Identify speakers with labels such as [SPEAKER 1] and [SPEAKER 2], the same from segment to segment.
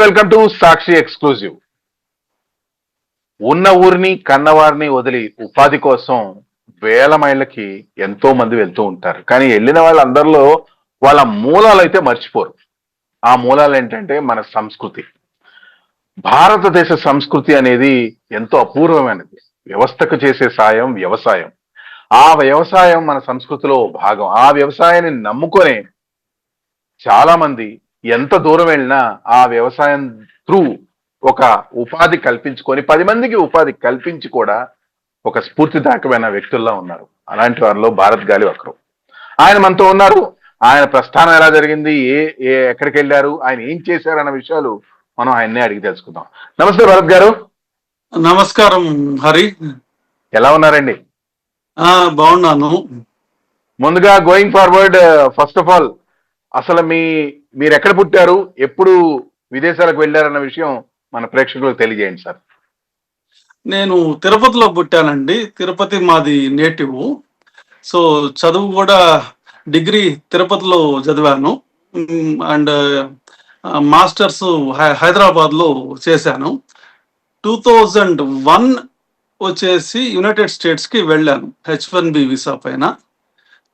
[SPEAKER 1] Welcome to Sakshi exclusive. ఉన్న ఊరిని కన్నవారిని వదిలి ఉపాధి కోసం వేల మైళ్ళకి ఎంతో మంది వెళ్తూ ఉంటారు. కానీ వెళ్ళిన వాళ్ళందరిలో వాళ్ళ మూలాలు అయితే మర్చిపోరు. ఆ మూలాలు ఏంటంటే మన సంస్కృతి. భారతదేశ సంస్కృతి అనేది ఎంతో అపూర్వమైనది. వ్యవస్థకు చేసే సాయం వ్యవసాయం. ఆ వ్యవసాయం మన సంస్కృతిలో భాగం. ఆ వ్యవసాయాన్ని నమ్ముకొనే చాలా మంది ఎంత దూరం వెళ్ళినా ఆ వ్యవసాయం త్రూ ఒక ఉపాధి కల్పించుకొని 10 మందికి ఉపాధి కల్పించి కూడా ఒక స్ఫూర్తిదాయకమైన వ్యక్తుల్లో ఉన్నారు. అలాంటి వారిలో భారత్ గాలి ఒకరు. ఆయన మనతో ఉన్నారు. ఆయన ప్రస్థానం ఎలా జరిగింది, ఎక్కడికి వెళ్ళారు, ఆయన ఏం చేశారు అన్న విషయాలు మనం ఆయన్నే అడిగి తెలుసుకుందాం. నమస్తే భరత్ గారు.
[SPEAKER 2] నమస్కారం హరి.
[SPEAKER 1] ఎలా ఉన్నారండి?
[SPEAKER 2] బాగున్నాను.
[SPEAKER 1] ముందుగా going forward, first of all అసలు మీరు ఎక్కడ పుట్టారు, ఎప్పుడు విదేశాలకు వెళ్ళారన్న విషయం మన ప్రేక్షకులకు తెలియజేయండి సార్.
[SPEAKER 2] నేను తిరుపతిలో పుట్టానండి. తిరుపతి మాది నేటివ్. సో చదువు కూడా డిగ్రీ తిరుపతిలో చదివాను. అండ్ మాస్టర్స్ హైదరాబాద్లో చేశాను. 2001 వచ్చేసి యునైటెడ్ స్టేట్స్కి వెళ్ళాను H1B వీసా పైన.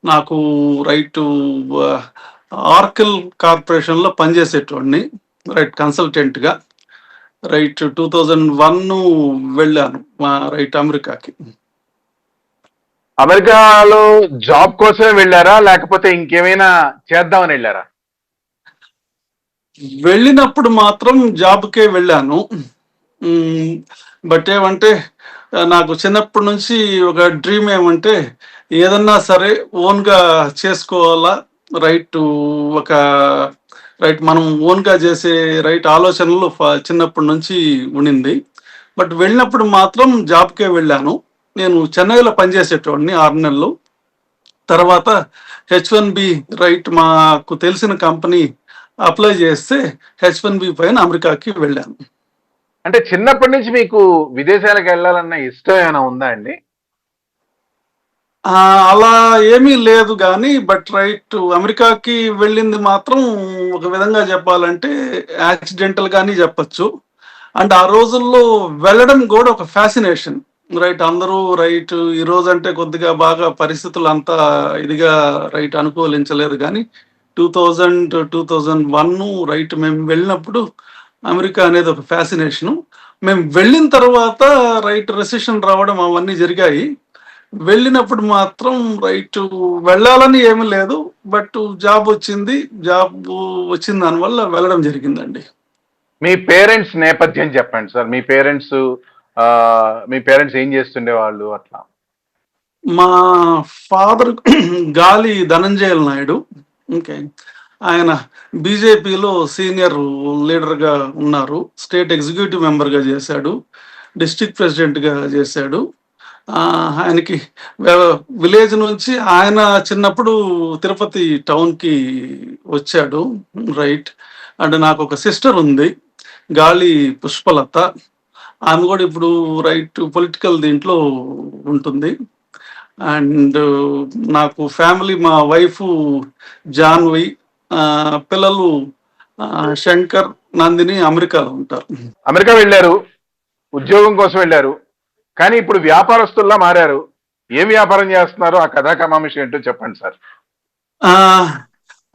[SPEAKER 2] నాకు రైట్ ఆర్కిల్ కార్పొరేషన్లో పనిచేసేటోడిని, రైట్ కన్సల్టెంట్గా. రైట్ 2001 వెళ్ళాను రైట్ అమెరికాకి.
[SPEAKER 1] అమెరికాలో జాబ్ కోసమే వెళ్ళారా, లేకపోతే ఇంకేమైనా చేద్దామని వెళ్ళారా?
[SPEAKER 2] వెళ్ళినప్పుడు మాత్రం జాబ్కే వెళ్ళాను. బట్ ఏమంటే నాకు చిన్నప్పటి నుంచి ఒక డ్రీమ్ ఏమంటే ఏదన్నా సరే ఓన్గా చేసుకోవాలా, రైట్ మనం ఓన్గా చేసే రైట్ ఆలోచనలు చిన్నప్పటి నుంచి ఉండింది. బట్ వెళ్ళినప్పుడు మాత్రం జాబ్కే వెళ్ళాను. నేను చెన్నైలో పనిచేసేటోడిని 6 నెలలు. తర్వాత H1B రైట్ మాకు తెలిసిన కంపెనీ అప్లై చేస్తే H1B పైన అమెరికాకి వెళ్ళాను.
[SPEAKER 1] అంటే చిన్నప్పటి నుంచి మీకు విదేశాలకు వెళ్ళాలన్న ఇష్టం ఏమైనా ఉందా అండి?
[SPEAKER 2] అలా ఏమీ లేదు కానీ బట్ రైట్ అమెరికాకి వెళ్ళింది మాత్రం ఒక విధంగా చెప్పాలంటే యాక్సిడెంటల్ గానీ చెప్పచ్చు. అండ్ ఆ రోజుల్లో వెళ్ళడం కూడా ఒక ఫ్యాసినేషన్. రైట్ అందరూ రైట్ ఈ రోజు అంటే కొద్దిగా బాగా పరిస్థితులు అంతా ఇదిగా రైట్ అనుకూలించలేదు. కానీ 2001 రైట్ మేము వెళ్ళినప్పుడు అమెరికా అనేది ఒక ఫ్యాసినేషను. మేము వెళ్ళిన తర్వాత రైట్ రెసిషన్ రావడం అవన్నీ జరిగాయి. వెళ్ళినప్పుడు మాత్రం రైట్ వెళ్ళాలని ఏమీ లేదు, బట్ జాబ్ వచ్చింది. జాబ్ వచ్చిన దానివల్ల వెళ్ళడం జరిగిందండి.
[SPEAKER 1] మీ పేరెంట్స్ నేపథ్యం చెప్పండి సార్. మీ పేరెంట్స్ ఏం చేస్తుండే వాళ్ళు అట్లా?
[SPEAKER 2] మా ఫాదర్ గాలి ధనంజయల్ నాయుడు. ఓకే, ఆయన బీజేపీలో సీనియర్ లీడర్గా ఉన్నారు. స్టేట్ ఎగ్జిక్యూటివ్ మెంబర్గా చేశాడు, డిస్ట్రిక్ట్ ప్రెసిడెంట్గా చేశాడు. ఆయనకి విలేజ్ నుంచి ఆయన చిన్నప్పుడు తిరుపతి టౌన్కి వచ్చాడు. రైట్. అండ్ నాకు ఒక సిస్టర్ ఉంది, గాలి పుష్పలత. ఆమె కూడా ఇప్పుడు రైట్ పొలిటికల్ దీంట్లో ఉంటుంది. అండ్ నాకు ఫ్యామిలీ, మా వైఫ్ జాన్వి, పిల్లలు శంకర్, నందిని అమెరికాలో ఉంటారు.
[SPEAKER 1] అమెరికా వెళ్ళారు, ఉద్యోగం కోసం వెళ్ళారు, కానీ ఇప్పుడు వ్యాపారస్తుల్లా మారారు. ఏం వ్యాపారం చేస్తున్నారు, ఆ కథా కమామిషి ఏంటో చెప్పండి సార్.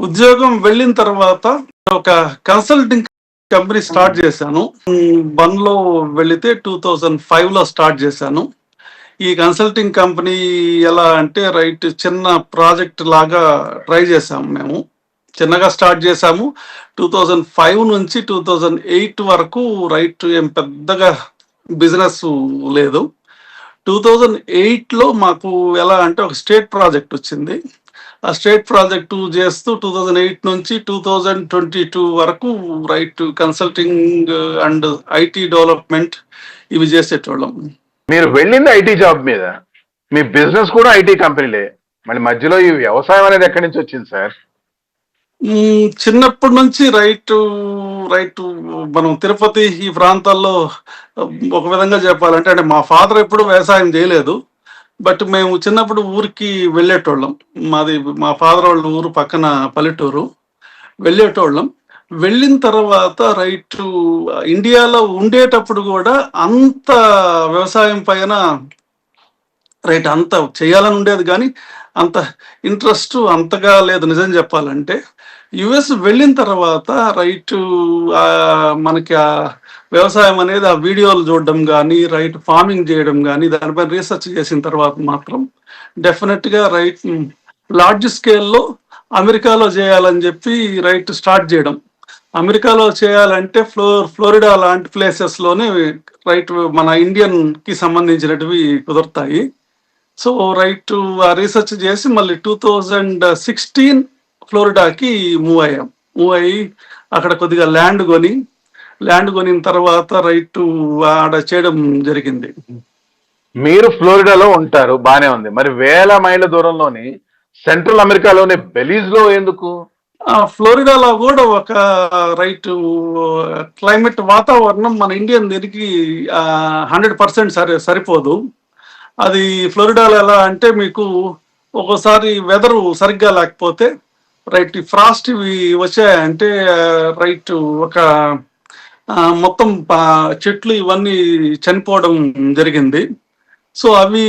[SPEAKER 2] ఉద్యోగం వెళ్ళిన తర్వాత ఒక కన్సల్టింగ్ కంపెనీ స్టార్ట్ చేశాను. 1లో వెళితే 2005లో స్టార్ట్ చేశాను. ఈ కన్సల్టింగ్ కంపెనీ ఎలా అంటే రైట్ చిన్న ప్రాజెక్ట్ లాగా ట్రై చేసాము. మేము చిన్నగా స్టార్ట్ చేశాము. 2005 నుంచి 2008 వరకు రైట్ ఏం పెద్దగా బిజినెస్ లేదు. 2008లో మాకు ఎలా అంటే ఒక స్టేట్ ప్రాజెక్ట్ వచ్చింది. ఆ స్టేట్ ప్రాజెక్టు చేస్తూ 2008 నుంచి 2022 వరకు right consulting and IT development ఇవి చేసేటోళ్ళం.
[SPEAKER 1] మీరు వెళ్ళింది ఐటీ జాబ్ మీద, మీ బిజినెస్ కూడా ఐటీ కంపెనీలే, మళ్ళీ మధ్యలో ఈ వ్యవసాయం అనేది ఎక్కడి నుంచి వచ్చింది సార్?
[SPEAKER 2] చిన్నప్పటి నుంచి రైట్ మనం తిరుపతి ఈ ప్రాంతాల్లో ఒక విధంగా చెప్పాలంటే అంటే మా ఫాదర్ ఎప్పుడు వ్యవసాయం చేయలేదు. బట్ మేము చిన్నప్పుడు ఊరికి వెళ్ళేటోళ్ళం. మా ఫాదర్ వాళ్ళ ఊరు పక్కన పల్లెటూరు. వెళ్ళేటోళ్ళం. వెళ్ళిన తర్వాత రైట్ ఇండియాలో ఉండేటప్పుడు కూడా అంత వ్యవసాయం పైన రైట్ అంత చేయాలని ఉండేది కానీ అంత ఇంట్రెస్ట్ అంతగా లేదు నిజం చెప్పాలంటే. యుఎస్ వెళ్ళిన తర్వాత రైట్ మనకి ఆ వ్యవసాయం అనేది ఆ వీడియోలు చూడడం కానీ రైట్ ఫార్మింగ్ చేయడం కానీ దానిపైన రీసెర్చ్ చేసిన తర్వాత మాత్రం డెఫినెట్గా రైట్ లార్జ్ స్కేల్లో అమెరికాలో చేయాలని చెప్పి రైట్ స్టార్ట్ చేయడం. అమెరికాలో చేయాలంటే ఫ్లోరిడా లాంటి ప్లేసెస్లోనే రైట్ మన ఇండియన్కి సంబంధించినటివి కుదురుతాయి. సో రైట్ ఆ రీసెర్చ్ చేసి మళ్ళీ 2016 ఫ్లోరిడాకి మూవ్ అయ్యి అక్కడ కొద్దిగా ల్యాండ్ కొనిన తర్వాత రైట్ ఆడ చేయడం జరిగింది.
[SPEAKER 1] మీరు ఫ్లోరిడాలో ఉంటారు, బానే ఉంది. మరి వేల మైళ్ళ దూరంలోని సెంట్రల్ అమెరికాలోని బెలీజ్ లో ఎందుకు?
[SPEAKER 2] ఫ్లోరిడాలో కూడా ఒక రైట్ క్లైమేట్ వాతావరణం మన ఇండియన్ దీనికి 100% సరిపోదు. అది ఫ్లోరిడాలో ఎలా అంటే మీకు ఒక్కోసారి వెదరు సరిగ్గా లేకపోతే రైట్ ఫ్రాస్ట్ ఇవి వచ్చాయంటే రైట్ ఒక మొత్తం చెట్లు ఇవన్నీ చనిపోవడం జరిగింది. సో అవి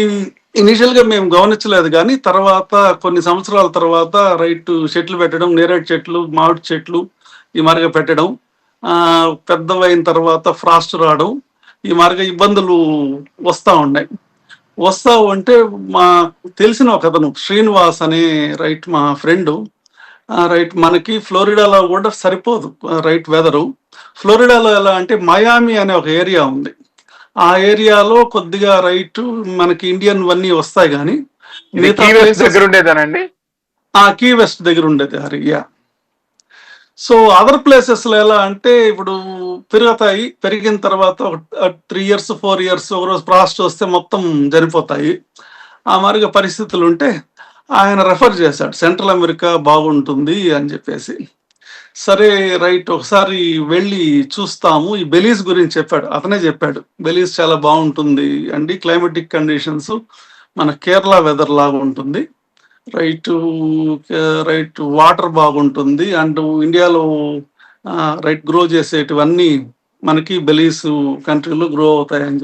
[SPEAKER 2] ఇనిషియల్గా మేము గమనించలేదు కానీ తర్వాత కొన్ని సంవత్సరాల తర్వాత రైట్ చెట్లు పెట్టడం, నేరేడు చెట్లు, మామిడి చెట్లు ఈ మార్గ పెట్టడం, పెద్దవైన తర్వాత ఫ్రాస్ట్ రావడం, ఈ మార్గ ఇబ్బందులు వస్తా ఉంటే మా తెలిసిన ఒక అతను శ్రీనివాస్ అనే రైట్ మా ఫ్రెండ్ రైట్ మనకి ఫ్లోరిడాలో కూడా సరిపోదు రైట్ వెదరు. ఫ్లోరిడాలో ఎలా అంటే మయామి అనే ఒక ఏరియా ఉంది. ఆ ఏరియాలో కొద్దిగా రైట్ మనకి ఇండియన్ వన్నీ వస్తాయి కానీ
[SPEAKER 1] ఉండేదానండి.
[SPEAKER 2] కీ వెస్ట్ దగ్గర ఉండేది హరియా. సో అదర్ ప్లేసెస్లో ఎలా అంటే ఇప్పుడు పెరిగిన తర్వాత 3 years 4 years ఒకరోజు ఫ్రాస్ట్ వస్తే మొత్తం చనిపోతాయి. ఆ మాదిరిగా పరిస్థితులు ఉంటే ఆయన రెఫర్ చేశాడు సెంట్రల్ అమెరికా బాగుంటుంది అని చెప్పేసి. సరే రైట్ ఒకసారి వెళ్ళి చూస్తాము, ఈ బెలీజ్ గురించి అతనే చెప్పాడు. బెలీజ్ చాలా బాగుంటుంది అండి, క్లైమేటిక్ కండిషన్స్ మన కేరళ వెదర్ లాగా ఉంటుంది, రైట్ వాటర్ బాగుంటుంది అండ్ ఇండియాలో రైట్ గ్రో చేసేటివన్నీ మనకి బెలీజ్ కంట్రీలో గ్రో అవుతాయని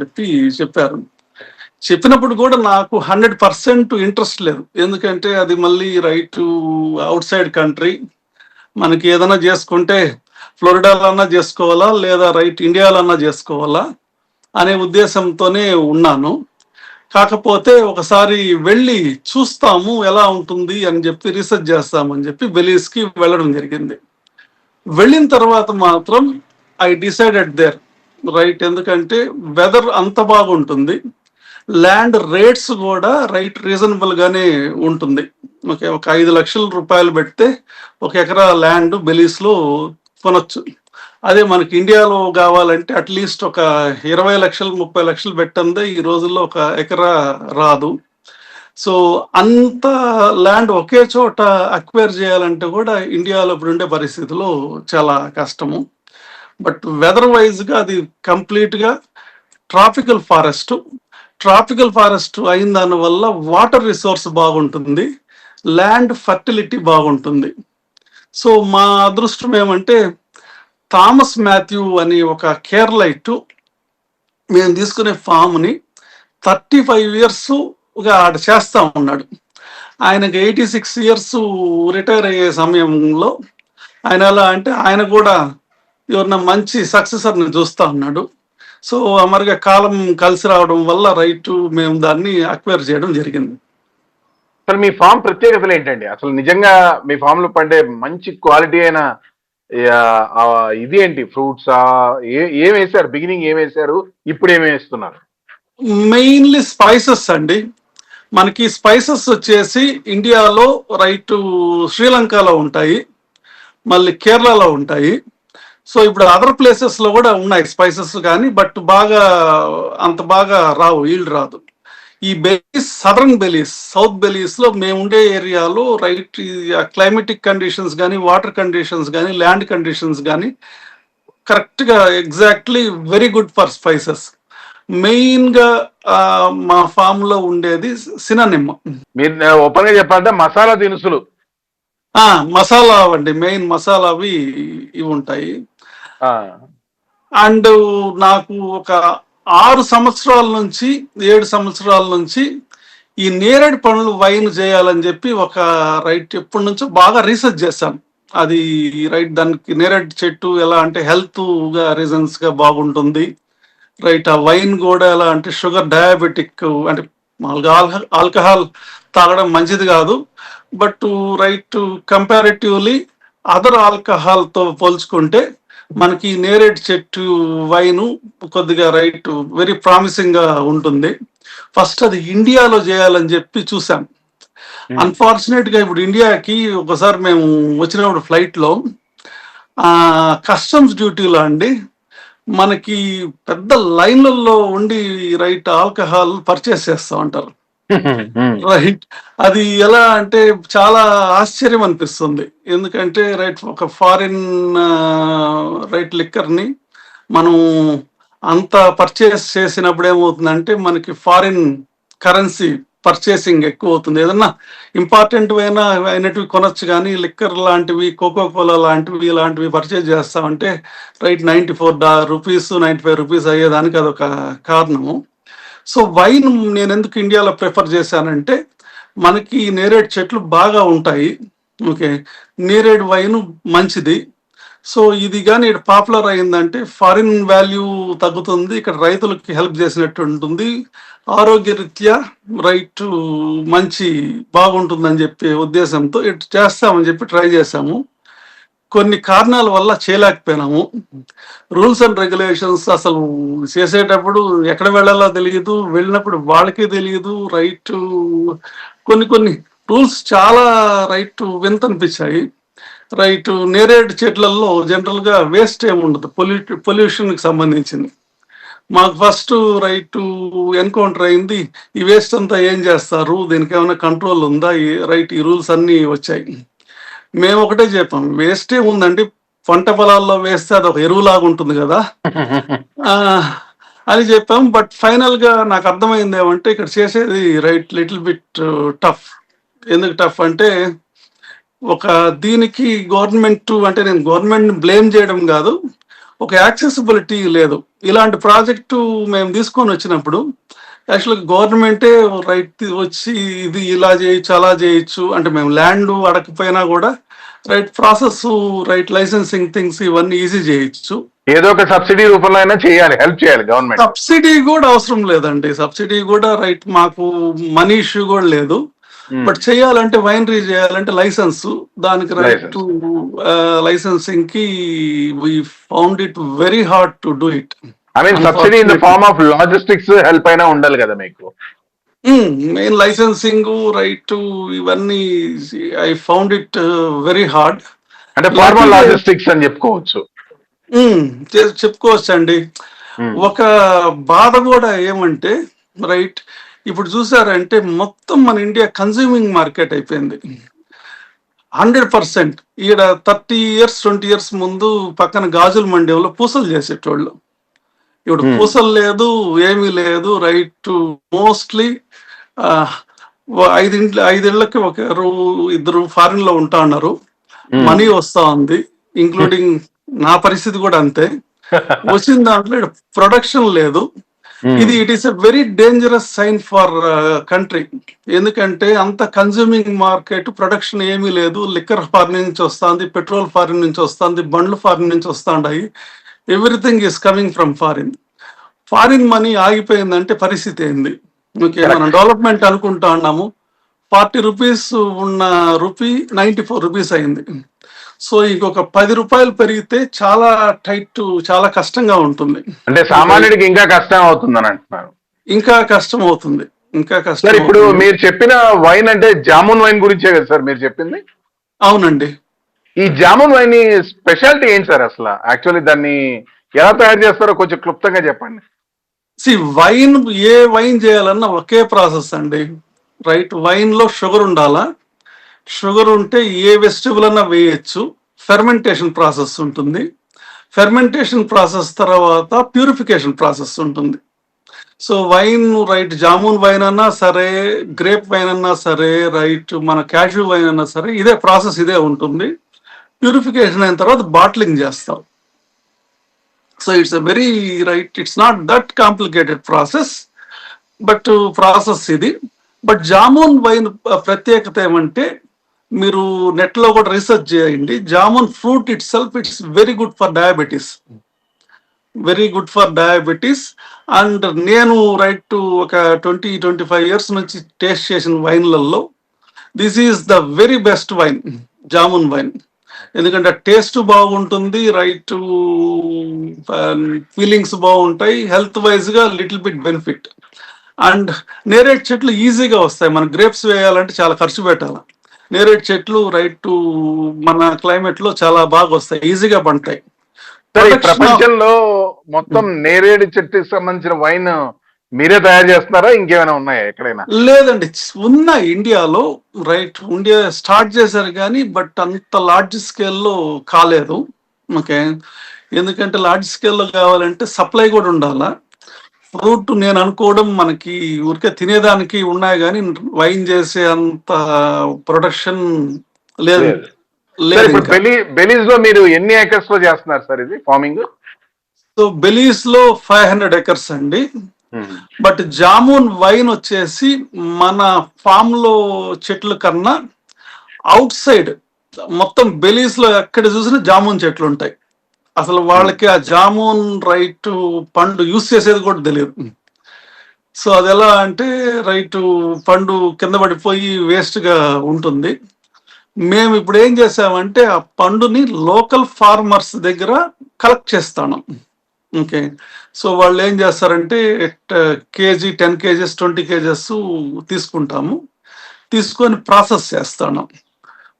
[SPEAKER 2] చెప్పినప్పుడు కూడా నాకు 100% ఇంట్రెస్ట్ లేదు. ఎందుకంటే అది మళ్ళీ రైట్ అవుట్ సైడ్ కంట్రీ, మనకి ఏదైనా చేసుకుంటే ఫ్లోరిడాలో అన్నా చేసుకోవాలా లేదా రైట్ ఇండియాలో అన్నా చేసుకోవాలా అనే ఉద్దేశంతోనే ఉన్నాను. కాకపోతే ఒకసారి వెళ్ళి చూస్తాము ఎలా ఉంటుంది అని చెప్పి రీసెర్చ్ చేస్తామని చెప్పి బెలీజ్కి వెళ్ళడం జరిగింది. వెళ్ళిన తర్వాత మాత్రం ఐ డిసైడెడ్ దేర్ రైట్, ఎందుకంటే వెదర్ అంత బాగుంటుంది, ల్యాండ్ రేట్స్ కూడా రైట్ రీజనబుల్ గానే ఉంటుంది. ఓకే, ఒక 5 లక్షల రూపాయలు పెడితే 1 ఎకరా ల్యాండ్ బెలీస్ లో కొనొచ్చు. అదే మనకి ఇండియాలో కావాలంటే అట్లీస్ట్ ఒక 20 లక్షలు 30 లక్షలు పెట్టందే ఈ రోజుల్లో 1 ఎకరా రాదు. సో అంత ల్యాండ్ ఒకే చోట అక్వైర్ చేయాలంటే కూడా ఇండియాలో ఇప్పుడు ఉండే పరిస్థితిలో చాలా కష్టము. బట్ వెదర్ వైజ్గా అది కంప్లీట్గా ట్రాపికల్ ఫారెస్ట్ అయిన దానివల్ల వాటర్ రిసోర్స్ బాగుంటుంది, ల్యాండ్ ఫర్టిలిటీ బాగుంటుంది. సో మా అదృష్టం ఏమంటే థామస్ మాథ్యూ అని ఒక కేరళైట్ మేము తీసుకునే ఫామ్ని 35 years ఆడ చేస్తా ఉన్నాడు. ఆయనకి 86 years రిటైర్ అయ్యే సమయంలో ఆయన ఎలా అంటే ఆయన కూడా ఎవరన్నా మంచి సక్సెసర్ని చూస్తా ఉన్నాడు. సో అమరుగా కాలం కలిసి రావడం వల్ల రైట్ మేము దాన్ని అక్వైర్ చేయడం జరిగింది.
[SPEAKER 1] అసలు మీ ఫామ్ ప్రత్యేకతలు ఏంటండి? అసలు నిజంగా మీ ఫామ్ లో పండే మంచి క్వాలిటీ అయిన ఇది ఏంటి? ఫ్రూట్స్ ఏం వేసారు? బిగినింగ్ ఏం వేసారు, ఇప్పుడు ఏం వేస్తున్నారు?
[SPEAKER 2] మెయిన్లీ స్పైసెస్ అండి. మనకి స్పైసెస్ వచ్చేసి ఇండియాలో రైట్ శ్రీలంకలో ఉంటాయి, మళ్ళీ కేరళలో ఉంటాయి. సో ఇప్పుడు అదర్ ప్లేసెస్ లో కూడా ఉన్నాయి స్పైసెస్ కానీ బట్ అంత బాగా రావు, ఈల్డ్ రాదు. ఈ బెలీస్ సదర్న్ బెలీస్, సౌత్ బెలీస్ లో మేము ఉండే ఏరియాలో రైట్ క్లైమేటిక్ కండిషన్స్ కానీ వాటర్ కండిషన్స్ కానీ ల్యాండ్ కండిషన్స్ కానీ కరెక్ట్గా exactly very good for spices. Main గా మా ఫామ్ లో ఉండేది సినానిమ్.
[SPEAKER 1] మీరు ఓపెన్ గా చెప్పాలంటే మసాలా దినుసులు
[SPEAKER 2] మసాలా అండి, మెయిన్ మసాలా అవి ఇవి ఉంటాయి.
[SPEAKER 1] ఆ,
[SPEAKER 2] అండ్ నాకు ఒక 6 సంవత్సరాల నుంచి 7 సంవత్సరాల నుంచి ఈ నేరేడు పండ్లు వైన్ చేయాలని చెప్పి ఒక ఎప్పటి నుంచో బాగా రీసెర్చ్ చేశాను. అది దానికి నేరేడు చెట్టు ఎలా అంటే హెల్త్ గా రీజన్స్ గా బాగుంటుంది. ఆ వైన్ కూడా ఎలా అంటే షుగర్ డయాబెటిక్ అంటే మామూలుగా ఆల్కహాల్ తాగడం మంచిది కాదు. బట్ కంపారిటివ్లీ అదర్ ఆల్కహాల్ తో పోల్చుకుంటే మనకి నేరేడు చెట్టు వైన్ కొద్దిగా వెరీ ప్రామిసింగ్ గా ఉంటుంది. ఫస్ట్ అది ఇండియాలో చేయాలని చెప్పి చూసాం. అన్ఫార్చునేట్ గా ఇప్పుడు ఇండియాకి ఒకసారి మేము వచ్చినప్పుడు ఫ్లైట్ లో కస్టమ్స్ డ్యూటీలో అండి మనకి పెద్ద లైన్లలో ఉండి ఆల్కహాల్ పర్చేస్ చేస్తూ ఉంటారు. అది ఎలా అంటే చాలా ఆశ్చర్యం అనిపిస్తుంది. ఎందుకంటే ఒక ఫారిన్ లిక్కర్ ని మనం అంత పర్చేస్ చేసినప్పుడు ఏమవుతుందంటే మనకి ఫారిన్ కరెన్సీ పర్చేసింగ్ ఎక్కువ అవుతుంది. ఏదన్నా ఇంపార్టెంట్ అయినటివి కొనొచ్చు, కానీ లిక్కర్ లాంటివి, కోకో కోలా లాంటివి ఇలాంటివి పర్చేజ్ చేస్తామంటే ₹94 ₹95 అయ్యేదానికి అదొక కారణము. సో వైన్ నేను ఎందుకు ఇండియాలో ప్రిఫర్ చేశానంటే మనకి నేరేడు చెట్లు బాగా ఉంటాయి. ఓకే, నేరేడు వైన్ మంచిది. సో ఇది కానీ పాపులర్ అయిందంటే ఫారిన్ వాల్యూ తగ్గుతుంది, ఇక్కడ రైతులకి హెల్ప్ చేసినట్టు ఉంటుంది, ఆరోగ్యరీత్యా మంచి బాగుంటుందని చెప్పే ఉద్దేశంతో ఇటు చేస్తామని చెప్పి ట్రై చేశాము. కొన్ని కారణాల వల్ల చేయలేకపోయినాము. రూల్స్ అండ్ రెగ్యులేషన్స్ అసలు చేసేటప్పుడు ఎక్కడ వెళ్ళాలో తెలియదు, వెళ్ళినప్పుడు వాళ్ళకే తెలియదు. కొన్ని రూల్స్ చాలా వింతనిపించాయి. నేరేడు చెట్లలో జనరల్ గా వేస్ట్ ఏమి ఉండదు, పొల్యూషన్ కి సంబంధించింది. మాకు ఫస్ట్ ఎన్కౌంటర్ అయింది, ఈ వేస్ట్ అంతా ఏం చేస్తారు, దీనికి ఏమైనా కంట్రోల్ ఉందా, ఈ రూల్స్ అన్ని వచ్చాయి. మేము ఒకటే చెప్పాం, వేస్ట్ ఏముందండి, పంట పొలాల్లో వేస్తే అది ఒక ఎరువులాగా ఉంటుంది కదా అని చెప్పాం. బట్ ఫైనల్ గా నాకు అర్థమైంది ఏమంటే ఇక్కడ చేసేది లిటిల్ బిట్ టఫ్. ఎందుకు టఫ్ అంటే దీనికి గవర్నమెంట్ అంటే నేను గవర్నమెంట్ బ్లేమ్ చేయడం కాదు, ఒక యాక్సెసిబిలిటీ లేదు. ఇలాంటి ప్రాజెక్టు మేము తీసుకొని వచ్చినప్పుడు యాక్చువల్గా గవర్నమెంటే వచ్చి ఇది ఇలా చేయొచ్చు అలా చేయొచ్చు అంటే మేము ల్యాండ్ అడగకపోయినా కూడా ప్రాసెస్ లైసెన్సింగ్ థింగ్స్ ఇవన్నీ ఈజీ చేయొచ్చు.
[SPEAKER 1] ఏదో ఒక సబ్సిడీ రూపంలో అయినా చేయాలి, హెల్ప్ చేయాలి గవర్నమెంట్.
[SPEAKER 2] సబ్సిడీ కూడా అవసరం లేదండి, సబ్సిడీ కూడా మాకు మనీ ఇష్యూ కూడా లేదు. బట్ చేయాలంటే వైనరీ చేయాలంటే లైసెన్స్, దానికి లైసెన్సింగ్ కి we found it very hard to do it.
[SPEAKER 1] I mean subsidy in the form of logistics help అయినా ఉండాలి కదా మీకు.
[SPEAKER 2] మెయిన్ లైసెన్సింగ్ ఇవన్నీ I found it very hard.
[SPEAKER 1] అంటే ఫార్మల్ లాజిస్టిక్స్ అని చెప్పుకోవచ్చు.
[SPEAKER 2] చెప్పుకోవచ్చు అండి. ఒక బాధ కూడా ఏమంటే ఇప్పుడు చూసారంటే మొత్తం మన ఇండియా కన్స్యూమింగ్ మార్కెట్ అయిపోయింది 100%. ఈడ 30 years 20 years ముందు పక్కన గాజుల మండేలో పూసలు చేసేటోళ్ళు, ఇప్పుడు పూసలు లేదు, ఏమీ లేదు. మోస్ట్లీ 5 ఏళ్లకి ఇద్దరు ఫారిన్ లో ఉంటా ఉన్నారు, మనీ వస్తా ఉంది. ఇంక్లూడింగ్ నా పరిస్థితి కూడా అంతే. వచ్చిన దాంట్లో ప్రొడక్షన్ లేదు. It is a very dangerous sign for country. ఎందుకంటే అంత కన్స్యూమింగ్ మార్కెట్, ప్రొడక్షన్ ఏమీ లేదు. లిక్కర్ ఫారిన్ నుంచి వస్తుంది, పెట్రోల్ ఫారిన్ నుంచి వస్తుంది, బండ్లు ఫారిన్ నుంచి వస్తాయి. Everything is coming from foreign money ఆగిపోయిందంటే పరిస్థితి ఏంది? ఓకే, మనం డెవలప్మెంట్ అనుకుంటా ఉన్నాము, ₹40 ఉన్న రూపీ ₹94 అయింది. సో ఇంకొక ₹10 పెరిగితే చాలా చాలా కష్టంగా ఉంటుంది.
[SPEAKER 1] అంటే సామాన్యుడికి ఇంకా కష్టం అవుతుంది అని అంటున్నారు.
[SPEAKER 2] ఇంకా కష్టం అవుతుంది, ఇంకా కష్టం.
[SPEAKER 1] ఇప్పుడు మీరు చెప్పిన వైన్ అంటే జామున్ వైన్ గురించే కదా సార్ మీరు చెప్పింది?
[SPEAKER 2] అవునండి.
[SPEAKER 1] ఈ జామున్ వైన్ స్పెషాలిటీ ఏంటి సార్ అసలు? యాక్చువల్లీ దాన్ని ఎలా తయారు చేస్తారో కొంచెం క్లుప్తంగా చెప్పండి.
[SPEAKER 2] ఏ వైన్ చేయాలన్నా ఒకే ప్రాసెస్ అండి. వైన్ లో షుగర్ ఉండాలా, షుగర్ ఉంటే ఏ వెజిటబుల్ అన్నా వేయచ్చు. ఫెర్మెంటేషన్ ప్రాసెస్ ఉంటుంది, ఫెర్మెంటేషన్ ప్రాసెస్ తర్వాత ప్యూరిఫికేషన్ ప్రాసెస్ ఉంటుంది. So wine right, jamun wine అన్నా సరే, గ్రేప్ వైన్ అన్నా సరే, రైట్ మన క్యాషూ వైన్ అన్నా సరే, ఇదే ప్రాసెస్ ఇదే ఉంటుంది. ప్యూరిఫికేషన్ అయిన తర్వాత బాట్లింగ్ చేస్తాం. So it's a very right, it's not that complicated process, but process ఇది. బట్ జామున్ వైన్ ప్రత్యేకత ఏమంటే, మీరు నెట్లో కూడా రీసెర్చ్ చేయండి. Jamun fruit itself it's very good for diabetes, very good for diabetes. And నేను రైట్ ఒక 25 years నుంచి టేస్ట్ చేసిన వైన్లలో this is the very best wine, jamun wine. ఎందుకంటే టేస్ట్ బాగుంటుంది, రైట్ ఫీలింగ్స్ బాగుంటాయి, హెల్త్ వైజ్ గా లిటిల్ బిట్ బెనిఫిట్. అండ్ నేరేడ్ చెట్లు ఈజీగా వస్తాయి. మన గ్రేప్స్ వేయాలంటే చాలా ఖర్చు పెట్టాలి. నేరేడ్ చెట్లు రైట్ మన క్లైమేట్ లో చాలా బాగా వస్తాయి, ఈజీగా పండుతాయి.
[SPEAKER 1] సరే, ఈ
[SPEAKER 2] ప్రొడక్షన్
[SPEAKER 1] ప్రపంచంలో మొత్తం నేరేడు చెట్టుకి సంబంధించిన వైన్ మీరే తయారు చేస్తున్నారా, ఇంకేమైనా ఉన్నాయా ఎక్కడైనా?
[SPEAKER 2] లేదండి, ఉన్న ఇండియాలో రైట్, ఇండియా స్టార్ట్ చేశారు కానీ బట్ అంత లార్జ్ స్కేల్లో కాలేదు. ఓకే, ఎందుకంటే లార్జ్ స్కేల్లో కావాలంటే సప్లై కూడా ఉండాలా. ఫ్రూట్ నేను అనుకోవడం మనకి ఊరికే తినేదానికి ఉన్నాయి కానీ వైన్ చేసే అంత ప్రొడక్షన్ లేదు,
[SPEAKER 1] లేదు. సరే,
[SPEAKER 2] లేదు
[SPEAKER 1] ఇప్పుడు
[SPEAKER 2] ఇంకా.
[SPEAKER 1] బెలీజ్ లో మీరు ఎన్ని ఏకర్స్ లో చేస్తున్నారు సార్ ఇది ఫార్మింగ్?
[SPEAKER 2] సో బెలీస్ లో 500 acres అండి. బట్ జామున్ వైన్ వచ్చేసి మన ఫామ్ లో చెట్ల కన్నా అవుట్ సైడ్ మొత్తం బెలీస్ లో ఎక్కడ చూసినా జామున్ చెట్లు ఉంటాయి. అసలు వాళ్ళకి ఆ జామున్ రైట్ పండు యూస్ చేసేది కూడా తెలియదు. సో అది ఎలా అంటే రైట్ పండు కింద పడిపోయి వేస్ట్ గా ఉంటుంది. మేము ఇప్పుడు ఏం చేసామంటే ఆ పండుని లోకల్ ఫార్మర్స్ దగ్గర కలెక్ట్ చేస్తాను. ఓకే, సో వాళ్ళు ఏం చేస్తారంటే కేజీ 10 kgs 20 kgs తీసుకుంటాము, తీసుకొని ప్రాసెస్ చేస్తాను.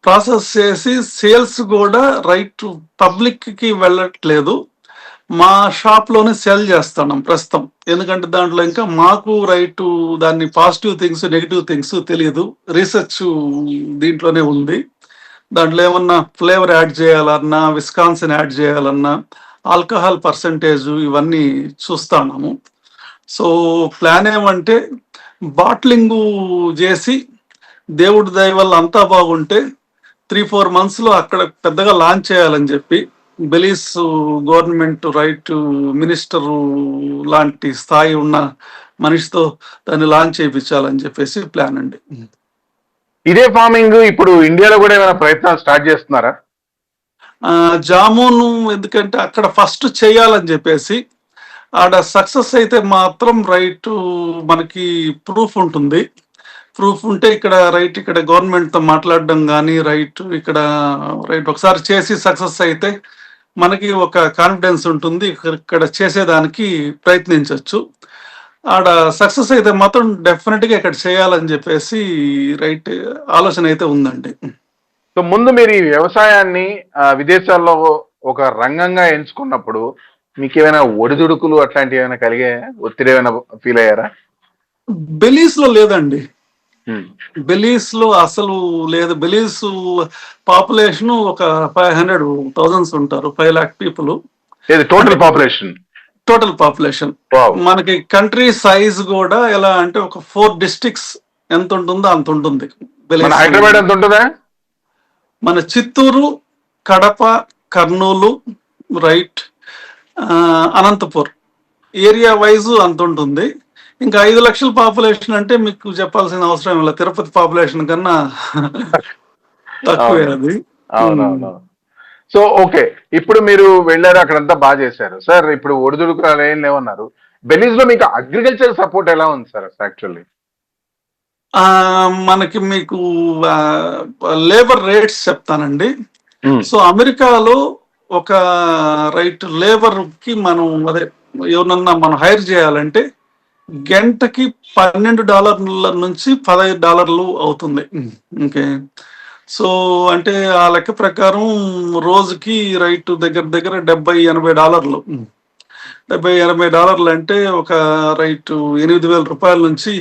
[SPEAKER 2] ప్రాసెస్ చేసి సేల్స్ కూడా రైట్ పబ్లిక్ కి వెళ్ళట్లేదు, మా షాప్ లోనే సెల్ చేస్తాను ప్రస్తుతం. ఎందుకంటే దాంట్లో ఇంకా మాకు రైట్ దాన్ని పాజిటివ్ థింగ్స్ నెగిటివ్ థింగ్స్ తెలియదు, రీసెర్చ్ దీంట్లోనే ఉంది. దాంట్లో ఏమన్నా ఫ్లేవర్ యాడ్ చేయాలన్నా, విస్కాన్సిన్ యాడ్ చేయాలన్నా, ఆల్కహాల్ పర్సంటేజ్ ఇవన్నీ చూస్తున్నాము. సో ప్లాన్ ఏమంటే బాట్లింగ్ చేసి దేవుడి దయ వల్ల అంతా బాగుంటే 3-4 months లో అక్కడ పెద్దగా లాంచ్ చేయాలని చెప్పి బెలీస్ గవర్నమెంట్ రైట్ మినిస్టర్ లాంటి స్థాయి ఉన్న మనిషితో దాన్ని లాంచ్ చేయించాలని చెప్పేసి ప్లాన్ అండి.
[SPEAKER 1] ఇదే ఫార్మింగ్ ఇప్పుడు ఇండియాలో కూడా ఏమైనా ప్రయత్నాలు స్టార్ట్ చేస్తున్నారా?
[SPEAKER 2] జామును ఎందుకంటే అక్కడ ఫస్ట్ చేయాలని చెప్పేసి, ఆడ సక్సెస్ అయితే మాత్రం రైట్ మనకి ప్రూఫ్ ఉంటుంది. ప్రూఫ్ ఉంటే ఇక్కడ రైట్ ఇక్కడ గవర్నమెంట్తో మాట్లాడడం కానీ రైట్ ఇక్కడ రైట్ ఒకసారి చేసి సక్సెస్ అయితే మనకి ఒక కాన్ఫిడెన్స్ ఉంటుంది, ఇక్కడ చేసేదానికి ప్రయత్నించవచ్చు. ఆడ సక్సెస్ అయితే మాత్రం డెఫినెట్గా ఇక్కడ చేయాలని చెప్పేసి రైట్ ఆలోచన అయితే ఉందండి.
[SPEAKER 1] సో ముందు మీరు ఈ వ్యవసాయాన్ని విదేశాల్లో ఒక రంగంగా ఎంచుకున్నప్పుడు మీకు ఏమైనా ఒడిదుడుకులు అట్లాంటివి ఏమైనా కలిగే, ఒత్తిడి ఏమైనా ఫీల్ అయ్యారా?
[SPEAKER 2] బెలీస్ లో లేదండి, బెలీస్ లో అసలు లేదు. బెలీస్ పాపులేషన్ ఒక 500,000 ఉంటారు, 5 lakh people
[SPEAKER 1] total population.
[SPEAKER 2] Total population. మనకి కంట్రీ సైజ్ కూడా ఎలా అంటే ఒక 4 districts ఎంత ఉంటుందో అంత ఉంటుంది.
[SPEAKER 1] హైదరాబాద్ ఎంత ఉంటుందా?
[SPEAKER 2] మన Chittoor, Kadapa, Kurnool, right Anantapur area wise అంత ఉంటుంది. ఇంకా 5 లక్షల పాపులేషన్ అంటే మీకు చెప్పాల్సిన అవసరం ಇಲ್ಲ, తిరుపతి పాపులేషన్ కన్నా తక్కువే అది.
[SPEAKER 1] అవునవును. సో ఓకే, ఇప్పుడు మీరు వెళ్ళారు, అక్కడంతా బాగా చేశారు సార్. ఇప్పుడు ఒడిదుడుకులు ఏం లేవన్నారు. బెలీజ్ లో మీకు అగ్రికల్చర్ సపోర్ట్ ఎలా ఉంది సార్ యాక్చువల్లీ?
[SPEAKER 2] మనకి మీకు లేబర్ రేట్స్ చెప్తానండి. సో అమెరికాలో ఒక రైట్ లేబర్ కి మనం అదే ఎవరన్నా మనం హైర్ చేయాలంటే గంటకి $12 నుంచి $15 అవుతుంది. ఓకే, సో అంటే ఆ లెక్క ప్రకారం రోజుకి రైట్ దగ్గర దగ్గర $70-80, $70-80 అంటే ఒక రైట్ 8,000 రూపాయల నుంచి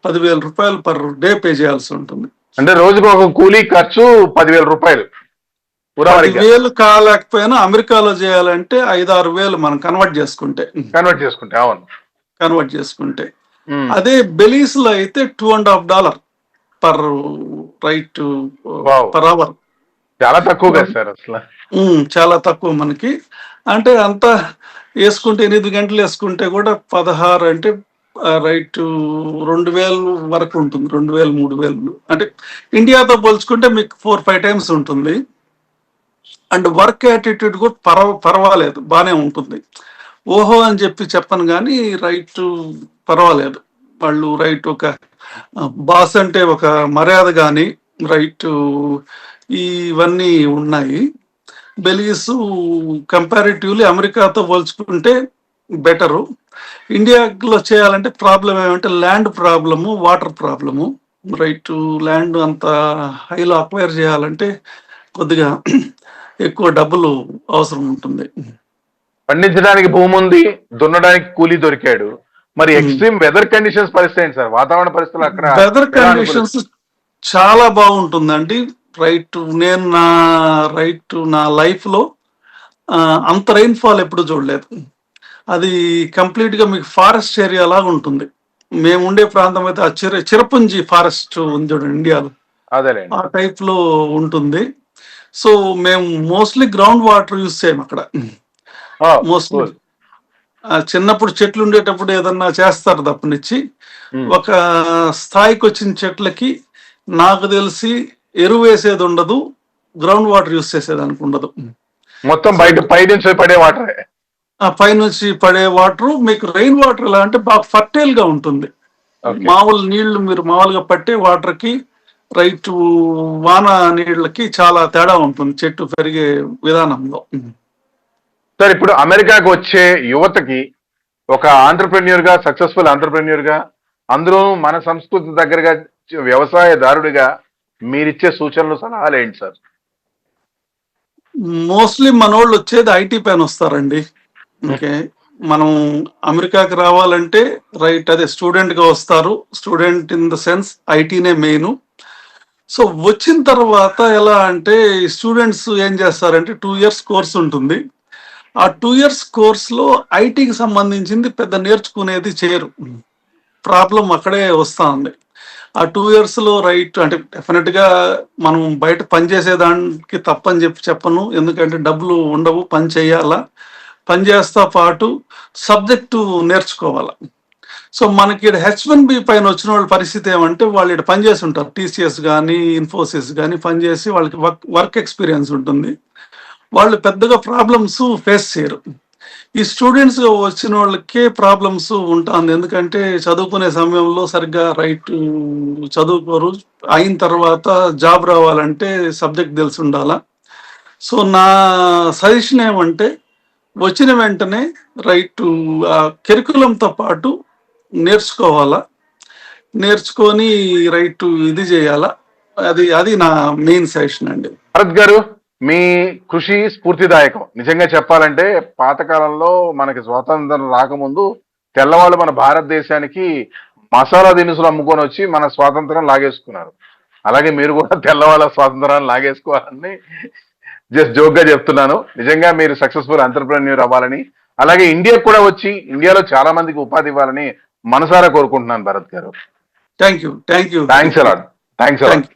[SPEAKER 2] 10,000 రూపాయలు పర్ డే పే చేయాల్సి ఉంటుంది.
[SPEAKER 1] అంటే రోజుకు ఒక కూలీ ఖర్చు 10,000 రూపాయలు.
[SPEAKER 2] 10,000 కాలేకపోయినా అమెరికాలో చేయాలంటే 5-6 వేలు మనం కన్వర్ట్ చేసుకుంటే.
[SPEAKER 1] అవును.
[SPEAKER 2] కన్వర్ట్ చేసుకుంటే.
[SPEAKER 1] ఉమ్.
[SPEAKER 2] అదే బెలీస్ లో అయితే $2.50 per right
[SPEAKER 1] wow,
[SPEAKER 2] per hour.
[SPEAKER 1] చాలా తక్కువ కదా సార్ అసలు.
[SPEAKER 2] చాలా తక్కువ మనకి. అంటే అంతా వేసుకుంటే 8 గంటలు వేసుకుంటే కూడా 16 అంటే రైట్ 2000 వరకు ఉంటుంది. 2000 3000 అంటే ఇండియాతో పోల్చుకుంటే మీకు 4-5 టైమ్స్ ఉంటుంది. అండ్ వర్క్ యాటిట్యూడ్ కూడా పర్వాలేదు, బాగానే ఉంటుంది. ఓహో అని చెప్పను కానీ రైట్ పర్వాలేదు. వాళ్ళు రైట్ ఒక బాస్ అంటే ఒక మర్యాద కానీ రైట్ ఇవన్నీ ఉన్నాయి. బెలీస్ కంపారిటివ్లీ అమెరికాతో పోల్చుకుంటే బెటరు. ఇండియాలో చేయాలంటే ప్రాబ్లం ఏమంటే land problem, water problem. Right land అంత హైలో అక్వైర్ చేయాలంటే కొద్దిగా ఎక్కువ డబ్బులు అవసరం ఉంటుంది.
[SPEAKER 1] పండించడానికి భూమి ఉంది, దున్నడానికి కూలీ దొరికాడు. మరి ఎక్స్ట్రీమ్ వెదర్ కండిషన్స్ పరిస్థితి ఏంటి సార్? వాతావరణ పరిస్థితులు అక్కడ
[SPEAKER 2] వెదర్
[SPEAKER 1] ఎలా అనుకూలిస్తాయి?
[SPEAKER 2] కండిషన్స్ చాలా బాగుంటుందండి. నేను నా లైఫ్ లో అంత రైన్ ఫాల్ ఎప్పుడు చూడలేదు. అది కంప్లీట్ గా మీకు ఫారెస్ట్ ఏరియా లాగా ఉంటుంది. మేము ఉండే ప్రాంతం అయితే ఆ చిరపుంజి ఫారెస్ట్ ఉంది చూడండి ఇండియాలో,
[SPEAKER 1] అదేలేండి.
[SPEAKER 2] ఆ టైప్ లో ఉంటుంది. సో మేము మోస్ట్లీ గ్రౌండ్ వాటర్ యూస్ చేయం అక్కడ. Mostly
[SPEAKER 1] cool.
[SPEAKER 2] చిన్నప్పుడు చెట్లు ఉండేటప్పుడు ఏదన్నా చేస్తారు తప్పనిచ్చి, ఒక స్థాయికి వచ్చిన చెట్లకి నాకు తెలిసి ఎరువు వేసేది ఉండదు, గ్రౌండ్ వాటర్ యూస్ చేసేదానికి ఉండదు.
[SPEAKER 1] మొత్తం బయట పై నుంచి పడే వాటరే.
[SPEAKER 2] ఆ పైనుంచి పడే వాటర్ మీకు రెయిన్ వాటర్ ఎలా అంటే బాగా ఫర్టైల్ గా ఉంటుంది.
[SPEAKER 1] Okay.
[SPEAKER 2] మామూలు నీళ్లు మీరు మామూలుగా పట్టే వాటర్ కి రైతు వాన నీళ్ళకి చాలా తేడా ఉంటుంది చెట్టు పెరిగే విధానంలో.
[SPEAKER 1] సార్, ఇప్పుడు అమెరికాకు వచ్చే యువతకి ఒక ఆంటర్ప్రెన్యూర్ గా, సక్సెస్ఫుల్ ఆంటర్ప్రెన్యూర్ గా, అందులో మన సంస్కృతి దగ్గరగా వ్యవసాయదారుడిగా మీరిచ్చే సూచనలు, సలహాలు ఏంటి సార్?
[SPEAKER 2] మోస్ట్లీ మనోళ్ళు వచ్చేది ఐటీ పైన వస్తారండి. ఓకే, మనం అమెరికాకి రావాలంటే రైట్ అదే స్టూడెంట్ గా వస్తారు. స్టూడెంట్ ఇన్ ద సెన్స్ ఐటీనే మెయిన్. సో వచ్చిన తర్వాత ఎలా అంటే స్టూడెంట్స్ ఏం చేస్తారంటే 2 years కోర్స్ ఉంటుంది. ఆ 2 years కోర్స్ లో ఐటీకి సంబంధించింది పెద్ద నేర్చుకునేది చేయరు. ప్రాబ్లం అక్కడే వస్తా ఉంది. ఆ 2 years లో రైట్ అంటే డెఫినెట్ గా మనం బయట పని చేసేదానికి తప్పని చెప్పను. ఎందుకంటే డబ్బులు ఉండవు, పని చేయాలా. పని చేస్తా పాటు సబ్జెక్టు నేర్చుకోవాలా. సో మనకి H1B పైన వచ్చిన వాళ్ళ పరిస్థితి ఏమంటే వాళ్ళు ఇక్కడ పనిచేసి ఉంటారు. TCS కానీ ఇన్ఫోసిస్ కానీ పనిచేసి వాళ్ళకి వర్క్ ఎక్స్పీరియన్స్ ఉంటుంది. వాళ్ళు పెద్దగా ప్రాబ్లమ్స్ ఫేస్ చేయరు. ఈ స్టూడెంట్స్ వచ్చిన వాళ్ళకే ప్రాబ్లమ్స్ ఉంటుంది. ఎందుకంటే చదువుకునే సమయంలో సరిగ్గా రైట్ చదువుకోరు. అయిన తర్వాత జాబ్ రావాలంటే సబ్జెక్ట్ తెలిసి ఉండాలా. సో నా సజెషన్ ఏమంటే వచ్చిన వెంటనే రైట్ కెరికులంతో పాటు నేర్చుకోవాలా. నేర్చుకొని రైట్ ఇది చేయాలా. అది నా మెయిన్ సజెషన్ అండి.
[SPEAKER 1] భరత్ గారు, మీ కృషి స్ఫూర్తిదాయకం. నిజంగా చెప్పాలంటే పాతకాలంలో మనకి స్వాతంత్రం రాకముందు తెల్లవాళ్ళు మన భారతదేశానికి మసాలా దినుసులు అమ్ముకొని వచ్చి మన స్వాతంత్రం లాగేసుకున్నారు. అలాగే మీరు కూడా తెల్లవాళ్ళ స్వాతంత్రాన్ని లాగేసుకోవాలని జస్ట్ జోక్ గా చెప్తున్నాను. నిజంగా మీరు సక్సెస్ఫుల్ ఎంటర్‌ప్రెన్యూర్ అవ్వాలని, అలాగే ఇండియాకు కూడా వచ్చి ఇండియాలో చాలా మందికి ఉపాధి ఇవ్వాలని మనసారా కోరుకుంటున్నాను భరత్ గారు.
[SPEAKER 2] Thank you.
[SPEAKER 1] Thanks a lot.